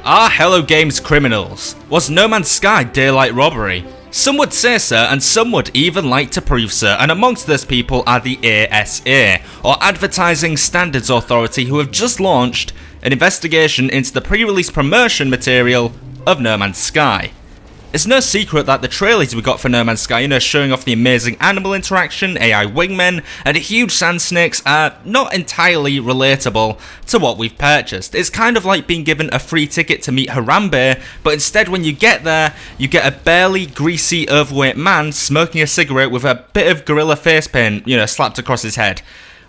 Are Hello Games criminals? Was No Man's Sky daylight robbery? Some would say so, and some would even like to prove so, and amongst those people are the ASA, or Advertising Standards Authority, who have just launched an investigation into the pre-release promotion material of No Man's Sky. It's no secret that the trailers we got for No Man's Sky, showing off the amazing animal interaction, AI wingmen, and huge sand snakes are not entirely relatable to what we've purchased. It's kind of like being given a free ticket to meet Harambe, but instead when you get there, you get a barely greasy, overweight man smoking a cigarette with a bit of gorilla face paint, slapped across his head.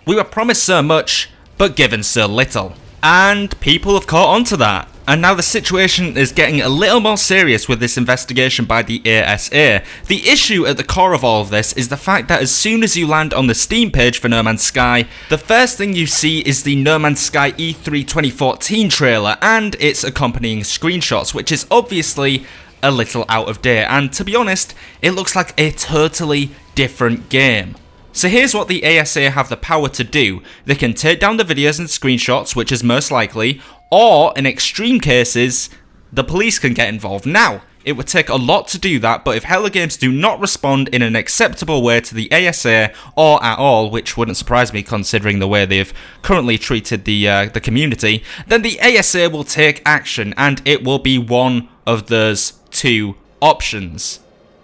We were promised so much, but given so little. And people have caught on to that. And now the situation is getting a little more serious with this investigation by the ASA. The issue at the core of all of this is the fact that as soon as you land on the Steam page for No Man's Sky, the first thing you see is the No Man's Sky E3 2014 trailer and its accompanying screenshots, which is obviously a little out of date. And to be honest, it looks like a totally different game. So here's what the ASA have the power to do. They can take down the videos and screenshots, which is most likely, or in extreme cases, the police can get involved. Now, it would take a lot to do that, but if Hello Games do not respond in an acceptable way to the ASA, or at all, which wouldn't surprise me considering the way they've currently treated the community, then the ASA will take action, and it will be one of those two options.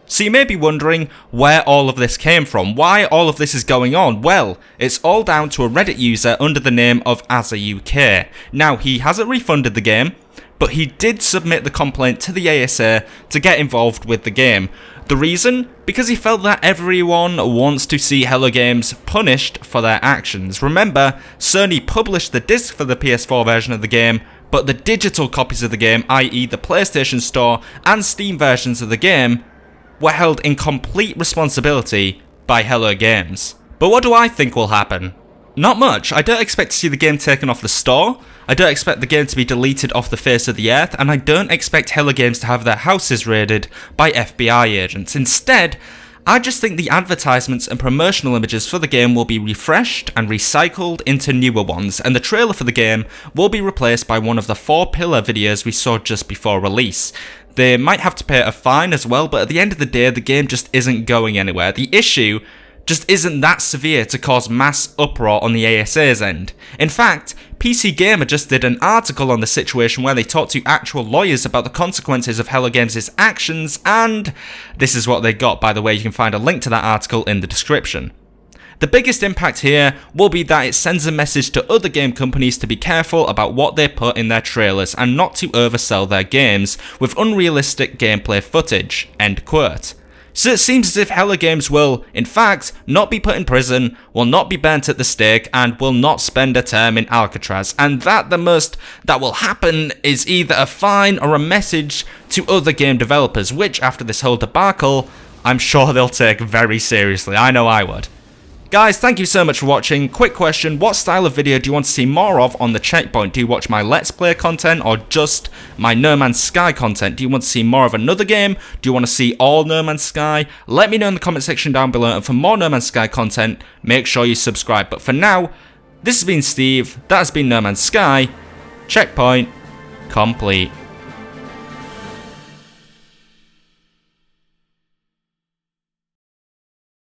So you may be wondering where all of this came from, why all of this is going on. Well, it's all down to a Reddit user under the name of AzaUK. Now, he hasn't refunded the game, but he did submit the complaint to the ASA to get involved with the game. The reason? Because he felt that everyone wants to see Hello Games punished for their actions. Remember, Sony published the disc for the PS4 version of the game, but the digital copies of the game, i.e. the PlayStation Store and Steam versions of the game, were held in complete responsibility by Hello Games. But what do I think will happen? Not much. I don't expect to see the game taken off the store, I don't expect the game to be deleted off the face of the earth, and I don't expect Hello Games to have their houses raided by FBI agents. Instead, I just think the advertisements and promotional images for the game will be refreshed and recycled into newer ones, and the trailer for the game will be replaced by one of the 4-pillar videos we saw just before release. They might have to pay a fine as well, but at the end of the day, the game just isn't going anywhere. The issue just isn't that severe to cause mass uproar on the ASA's end. In fact, PC Gamer just did an article on the situation where they talked to actual lawyers about the consequences of Hello Games' actions, and this is what they got. By the way, you can find a link to that article in the description. The biggest impact here will be that it sends a message to other game companies to be careful about what they put in their trailers and not to oversell their games with unrealistic gameplay footage, end quote. So it seems as if Hello Games will, in fact, not be put in prison, will not be burnt at the stake, and will not spend a term in Alcatraz, and that the most that will happen is either a fine or a message to other game developers, which after this whole debacle, I'm sure they'll take very seriously. I know I would. Guys, thank you so much for watching. Quick question, what style of video do you want to see more of on the Checkpoint? Do you watch my Let's Play content or just my No Man's Sky content? Do you want to see more of another game? Do you want to see all No Man's Sky? Let me know in the comment section down below, and for more No Man's Sky content, make sure you subscribe. But for now, this has been Steve, that has been No Man's Sky. Checkpoint complete.